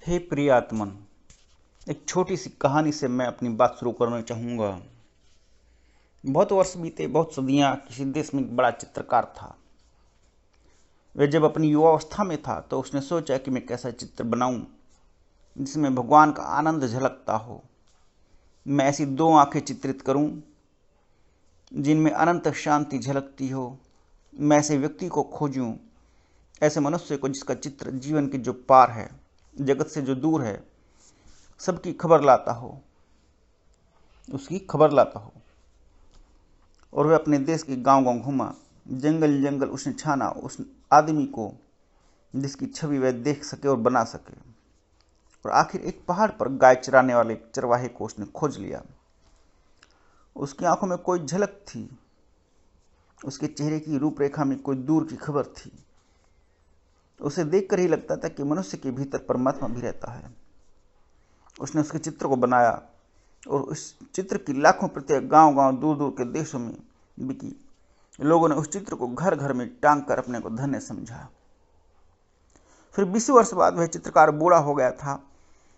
हे प्रिय आत्मन, एक छोटी सी कहानी से मैं अपनी बात शुरू करना चाहूँगा। बहुत वर्ष बीते, बहुत सदियाँ किसी देश में एक बड़ा चित्रकार था। वह जब अपनी युवावस्था में था तो उसने सोचा कि मैं कैसा चित्र बनाऊं जिसमें भगवान का आनंद झलकता हो। मैं ऐसी दो आंखें चित्रित करूं जिनमें अनंत शांति झलकती हो। मैं ऐसे व्यक्ति को खोजूं, ऐसे मनुष्य को जिसका चित्र जीवन के जो पार है, जगत से जो दूर है, सबकी खबर लाता हो, उसकी खबर लाता हो। और वह अपने देश के गांव गांव घूमा, जंगल जंगल उसने छाना उस आदमी को जिसकी छवि वह देख सके और बना सके। और आखिर एक पहाड़ पर गाय चराने वाले एक चरवाहे को उसने खोज लिया। उसकी आंखों में कोई झलक थी, उसके चेहरे की रूपरेखा में कोई दूर की खबर थी। उसे देखकर ही लगता था कि मनुष्य के भीतर परमात्मा भी रहता है। उसने उसके चित्र को बनाया और उस चित्र की लाखों प्रतियां गांव गांव दूर दूर के देशों में बिकी। लोगों ने उस चित्र को घर घर में टांग कर अपने को धन्य समझा। फिर 20 वर्ष बाद वह चित्रकार बूढ़ा हो गया था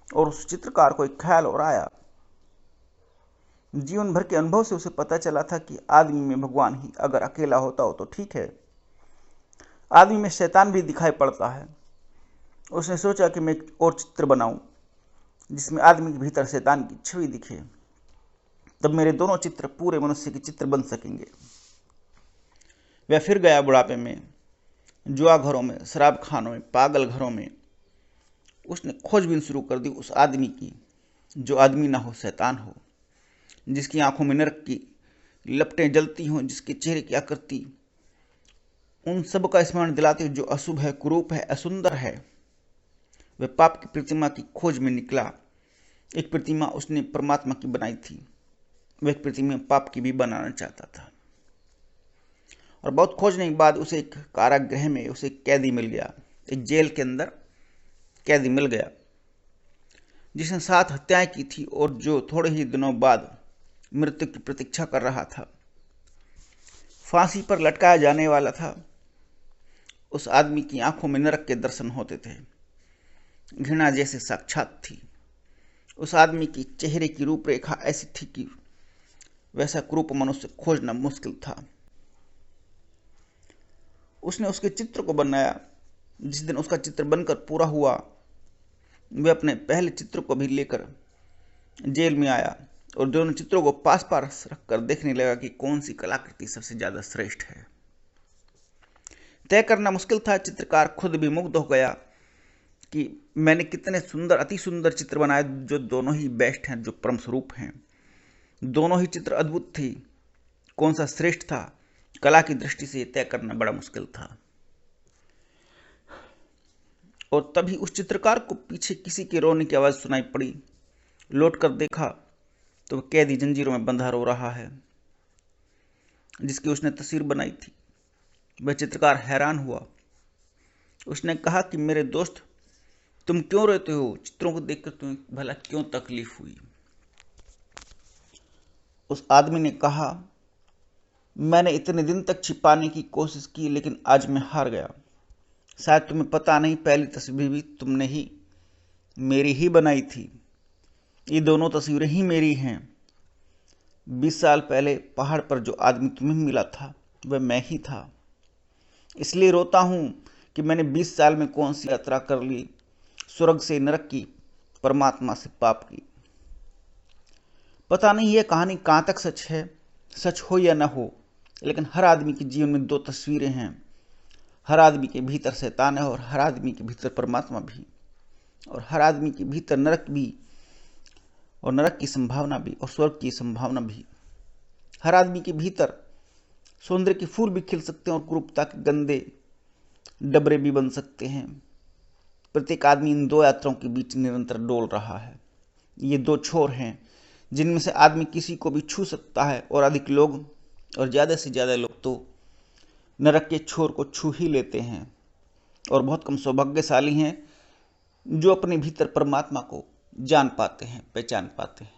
और उस चित्रकार को एक ख्याल और आया। जीवन भर के अनुभव से उसे पता चला था कि आदमी में भगवान ही अगर अकेला होता हो तो ठीक है, आदमी में शैतान भी दिखाई पड़ता है। उसने सोचा कि मैं एक और चित्र बनाऊं जिसमें आदमी के भीतर शैतान की छवि दिखे। तब मेरे दोनों चित्र पूरे मनुष्य के चित्र बन सकेंगे। वह फिर गया बुढ़ापे में, जुआ घरों में, शराब खानों में, पागल घरों में। उसने खोजबीन शुरू कर दी उस आदमी की जो आदमी ना हो, शैतान हो, जिसकी आंखों में नरक की लपटें जलती हों, जिसके चेहरे की आकृति उन सब का स्मरण दिलाती जो अशुभ है, कुरूप है, असुंदर है। वह पाप की प्रतिमा की खोज में निकला। एक प्रतिमा उसने परमात्मा की बनाई थी, वह एक प्रतिमा पाप की भी बनाना चाहता था। और बहुत खोजने के बाद उसे एक कारागृह में उसे कैदी मिल गया, एक जेल के अंदर कैदी मिल गया जिसने 7 हत्याएं की थी और जो थोड़े ही दिनों बाद मृत्यु की प्रतीक्षा कर रहा था, फांसी पर लटकाया जाने वाला था। उस आदमी की आंखों में नरक के दर्शन होते थे, घृणा जैसे साक्षात थी। उस आदमी की चेहरे की रूपरेखा ऐसी थी कि वैसा क्रूप मनुष्य खोजना मुश्किल था। उसने उसके चित्र को बनाया। जिस दिन उसका चित्र बनकर पूरा हुआ, वह अपने पहले चित्र को भी लेकर जेल में आया और दोनों चित्रों को पास पास रखकर देखने लगा कि कौन सी कलाकृति सबसे ज्यादा श्रेष्ठ है। तय करना मुश्किल था। चित्रकार खुद भी मुग्ध हो गया कि मैंने कितने सुंदर, अति सुंदर चित्र बनाए जो दोनों ही बेस्ट हैं, जो परम स्वरूप हैं। दोनों ही चित्र अद्भुत थी। कौन सा श्रेष्ठ था, कला की दृष्टि से तय करना बड़ा मुश्किल था। और तभी उस चित्रकार को पीछे किसी के रोने की आवाज सुनाई पड़ी। लौट कर देखा तो कैदी जंजीरों में बंधा रो रहा है जिसकी उसने तस्वीर बनाई थी। वह चित्रकार हैरान हुआ। उसने कहा कि मेरे दोस्त, तुम क्यों रोते हो? चित्रों को देखकर तुम्हें भला क्यों तकलीफ हुई? उस आदमी ने कहा, मैंने इतने दिन तक छिपाने की कोशिश की, लेकिन आज मैं हार गया। शायद तुम्हें पता नहीं, पहली तस्वीर भी तुमने ही मेरी ही बनाई थी। ये दोनों तस्वीरें ही मेरी हैं। 20 साल पहले पहाड़ पर जो आदमी तुम्हें मिला था वह मैं ही था। इसलिए रोता हूं कि मैंने 20 साल में कौन सी यात्रा कर ली, स्वर्ग से नरक की, परमात्मा से पाप की। पता नहीं यह कहानी कहां तक सच है, सच हो या न हो, लेकिन हर आदमी के जीवन में 2 तस्वीरें हैं। हर आदमी के भीतर शैतान है और हर आदमी के भीतर परमात्मा भी, और हर आदमी के भीतर नरक भी, और नरक की संभावना भी, और स्वर्ग की संभावना भी। हर आदमी के भीतर सौंदर्य के फूल भी खिल सकते हैं और क्रूरता के गंदे डबरे भी बन सकते हैं। प्रत्येक आदमी इन 2 यात्राओं के बीच निरंतर डोल रहा है। ये 2 छोर हैं जिनमें से आदमी किसी को भी छू सकता है, और अधिक लोग और ज्यादा से ज्यादा लोग तो नरक के छोर को छू ही लेते हैं। और बहुत कम सौभाग्यशाली हैं जो अपने भीतर परमात्मा को जान पाते हैं, पहचान पाते हैं।